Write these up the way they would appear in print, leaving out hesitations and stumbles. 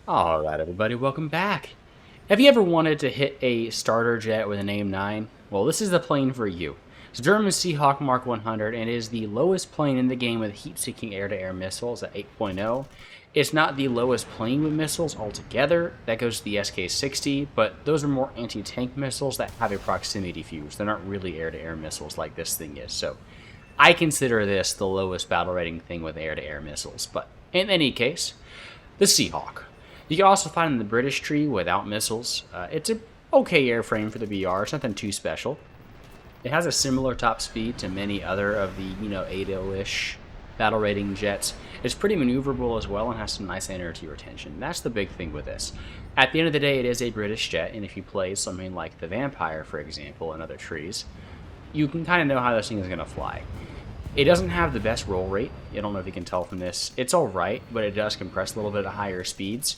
Alright everybody, welcome back. Have you ever wanted to hit a starter jet with an AIM-9? Well, this is the plane for you. It's German Seahawk Mk.100 and it is the lowest plane in the game with heat-seeking air-to-air missiles at 8.0. It's not the lowest plane with missiles altogether, that goes to the SK-60, but those are more anti-tank missiles that have a proximity fuse. They're not really air-to-air missiles like this thing is, so I consider this the lowest battle rating thing with air-to-air missiles. But in any case, the Seahawk. You can also find in the British tree without missiles. It's an okay airframe for the BR. It's nothing too special. It has a similar top speed to many other of the 8.0-ish battle rating jets. It's pretty maneuverable as well and has some nice energy retention. That's the big thing with this. At the end of the day, it is a British jet, and if you play something like the Vampire, for example, and other trees, you can kind of know how this thing is going to fly. It doesn't have the best roll rate. I don't know if you can tell from this. It's alright, but it does compress a little bit at higher speeds.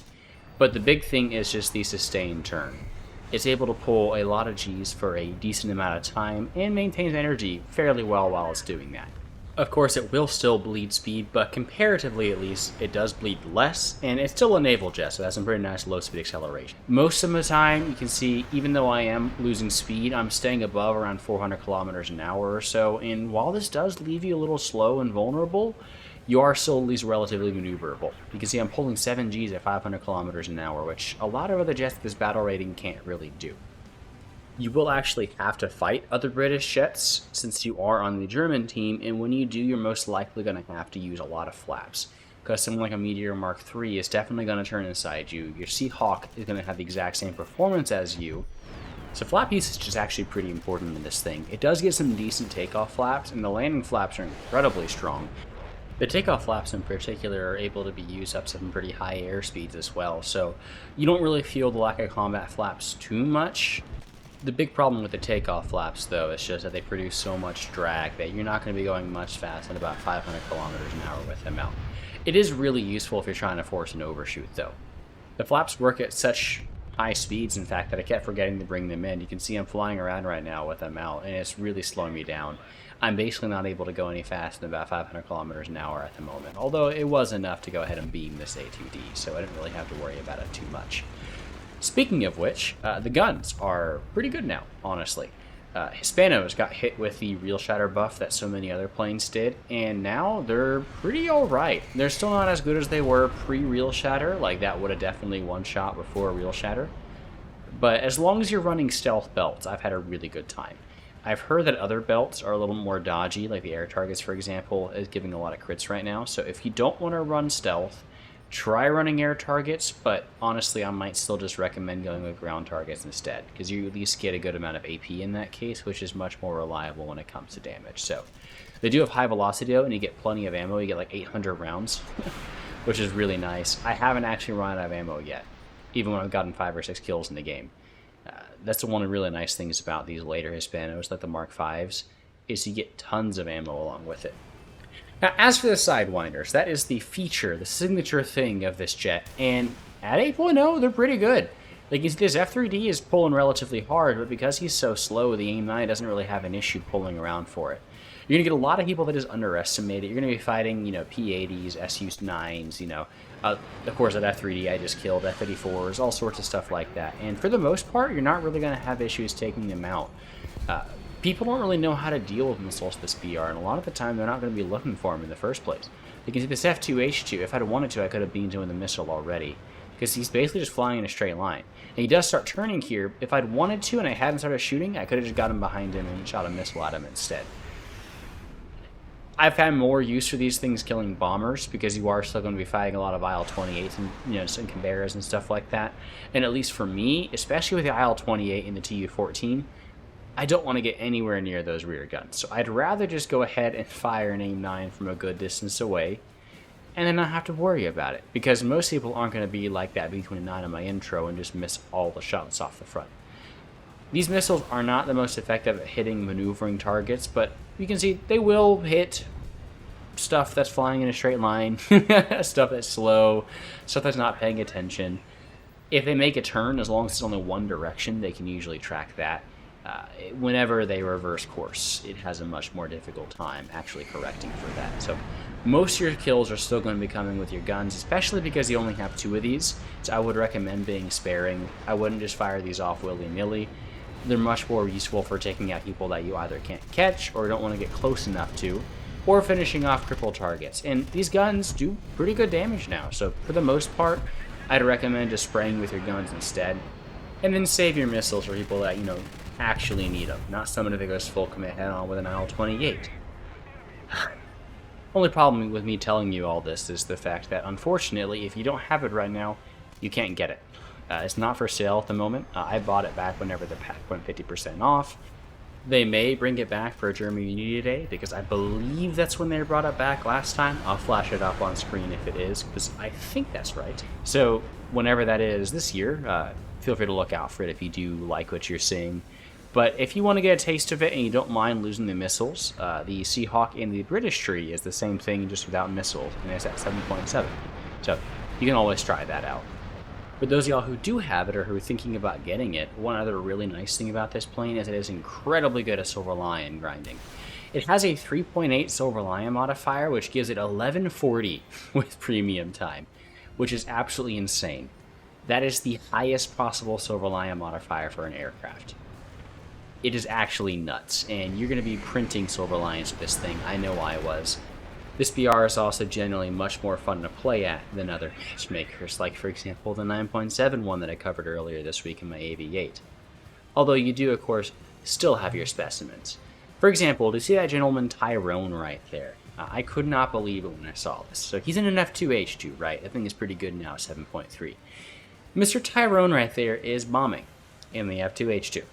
But the big thing is just the sustained turn. It's able to pull a lot of Gs for a decent amount of time and maintains energy fairly well while it's doing that. Of course, it will still bleed speed, but comparatively at least, it does bleed less, and it's still a naval jet, so that's some pretty nice low-speed acceleration. Most of the time, you can see, even though I am losing speed, I'm staying above around 400 kilometers an hour or so, and while this does leave you a little slow and vulnerable, you are still at least relatively maneuverable. You can see I'm pulling 7 Gs at 500 kilometers an hour, which a lot of other jets with this battle rating can't really do. You will actually have to fight other British jets since you are on the German team, and when you do, you're most likely going to have to use a lot of flaps. Because something like a Meteor Mark III is definitely going to turn inside you. Your Seahawk is going to have the exact same performance as you. So flap usage is actually pretty important in this thing. It does get some decent takeoff flaps, and the landing flaps are incredibly strong. The takeoff flaps in particular are able to be used up to some pretty high air speeds as well, so you don't really feel the lack of combat flaps too much. The big problem with the takeoff flaps, though, is just that they produce so much drag that you're not going to be going much faster than about 500 kilometers an hour with them out. It is really useful if you're trying to force an overshoot, though. The flaps work at such high speeds, in fact, that I kept forgetting to bring them in. You can see I'm flying around right now with them out, and it's really slowing me down. I'm basically not able to go any faster than about 500 kilometers an hour at the moment, although it was enough to go ahead and beam this A2D, so I didn't really have to worry about it too much. Speaking of which, the guns are pretty good now, honestly. Hispanos got hit with the real shatter buff that so many other planes did, and now they're pretty alright. They're still not as good as they were pre-real shatter, like that would have definitely one-shot before real shatter. But as long as you're running stealth belts, I've had a really good time. I've heard that other belts are a little more dodgy, like the air targets, for example, is giving a lot of crits right now. So if you don't want to run stealth, try running air targets, but honestly, I might still just recommend going with ground targets instead, because you at least get a good amount of AP in that case, which is much more reliable when it comes to damage. So they do have high velocity, though, and you get plenty of ammo. You get like 800 rounds, which is really nice. I haven't actually run out of ammo yet, even when I've gotten 5 or 6 kills in the game. That's one of the really nice things about these later Hispanos, like the Mark Vs, is you get tons of ammo along with it. Now, as for the Sidewinders, that is the feature, the signature thing of this jet, and at 8.0, they're pretty good. Like, you see, this F3D is pulling relatively hard, but because he's so slow, the AIM-9 doesn't really have an issue pulling around for it. You're going to get a lot of people that just underestimate it. You're going to be fighting, P-80s, SU-9s, of course, that F3D I just killed, F-84s, all sorts of stuff like that. And for the most part, you're not really going to have issues taking them out. People don't really know how to deal with missiles this BR, and a lot of the time they're not going to be looking for them in the first place. You can see this F2H2, if I'd wanted to, I could have beamed him with a missile already, because he's basically just flying in a straight line. And he does start turning here. If I'd wanted to and I hadn't started shooting, I could have just got him behind him and shot a missile at him instead. I've had more use for these things killing bombers, because you are still going to be fighting a lot of IL-28s and some Canberras and stuff like that. And at least for me, especially with the IL-28 and the Tu-14, I don't want to get anywhere near those rear guns. So I'd rather just go ahead and fire an AIM-9 from a good distance away, and then not have to worry about it, because most people aren't going to be like that B-29 in my intro and just miss all the shots off the front. These missiles are not the most effective at hitting maneuvering targets, but you can see they will hit stuff that's flying in a straight line, stuff that's slow, stuff that's not paying attention. If they make a turn, as long as it's only one direction, they can usually track that. whenever they reverse course, it has a much more difficult time actually correcting for that. So most of your kills are still going to be coming with your guns, especially because you only have 2 of these. So I would recommend being sparing. I wouldn't just fire these off willy-nilly. They're much more useful for taking out people that you either can't catch or don't want to get close enough to, or finishing off crippled targets. And these guns do pretty good damage now, so for the most part, I'd recommend just spraying with your guns instead. And then save your missiles for people that, actually need them, not someone that goes full commit head-on with an IL-28. Only problem with me telling you all this is the fact that, unfortunately, if you don't have it right now, you can't get it. It's not for sale at the moment. I bought it back whenever the pack went 50% off. They may bring it back for German Unity Day, because I believe that's when they brought it back last time. I'll flash it up on screen if it is, because I think that's right. So whenever that is this year, feel free to look out for it if you do like what you're seeing. But if you want to get a taste of it and you don't mind losing the missiles, the Seahawk and the British tree is the same thing, just without missiles, and it's at 7.7. So you can always try that out. For those of y'all who do have it or who are thinking about getting it, one other really nice thing about this plane is it is incredibly good at Silver Lion grinding. It has a 3.8 Silver Lion modifier, which gives it 1140 with premium time, which is absolutely insane. That is the highest possible Silver Lion modifier for an aircraft. It is actually nuts, and you're going to be printing Silver Lions with this thing. I know I was. This BR is also generally much more fun to play at than other matchmakers, like for example the 9.7 one that I covered earlier this week in my AV8. Although you do, of course, still have your specimens. For example, to see that gentleman Tyrone right there, I could not believe it when I saw this. So he's in an F2H2, right? I think it's pretty good now, 7.3. Mr. Tyrone right there is bombing in the F2H2.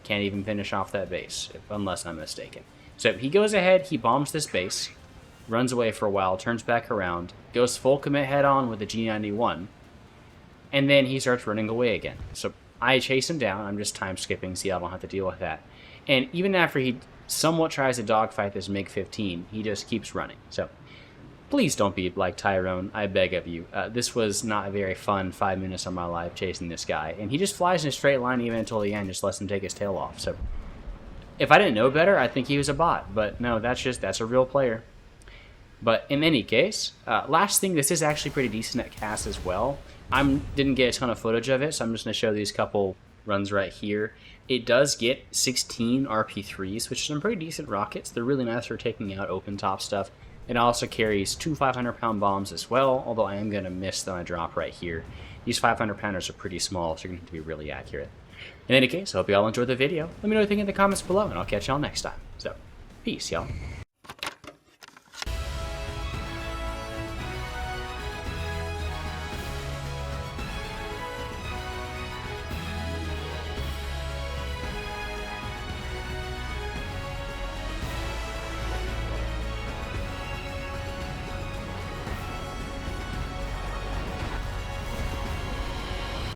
Can't even finish off that base, unless I'm mistaken. So he goes ahead, he bombs this base, runs away for a while, turns back around, goes full commit head-on with the G91, and then he starts running away again. So I chase him down, I'm just time skipping, so I don't have to deal with that. And even after he somewhat tries to dogfight this MiG-15, he just keeps running. So please don't be like Tyrone, I beg of you. This was not a very fun 5 minutes of my life chasing this guy, and he just flies in a straight line even until the end, just lets him take his tail off. So if I didn't know better, I'd think he was a bot, but no, that's a real player. But in any case, last thing, this is actually pretty decent at CAS as well. Didn't get a ton of footage of it, so I'm just going to show these couple runs right here. It does get 16 RP3s, which are some pretty decent rockets. They're really nice for taking out open top stuff. It also carries 2 500-pound bombs as well, although I am going to miss on a drop right here. These 500-pounders are pretty small, so you're going to have to be really accurate. In any case, I hope you all enjoyed the video. Let me know what you think in the comments below, and I'll catch y'all next time. So, peace, y'all.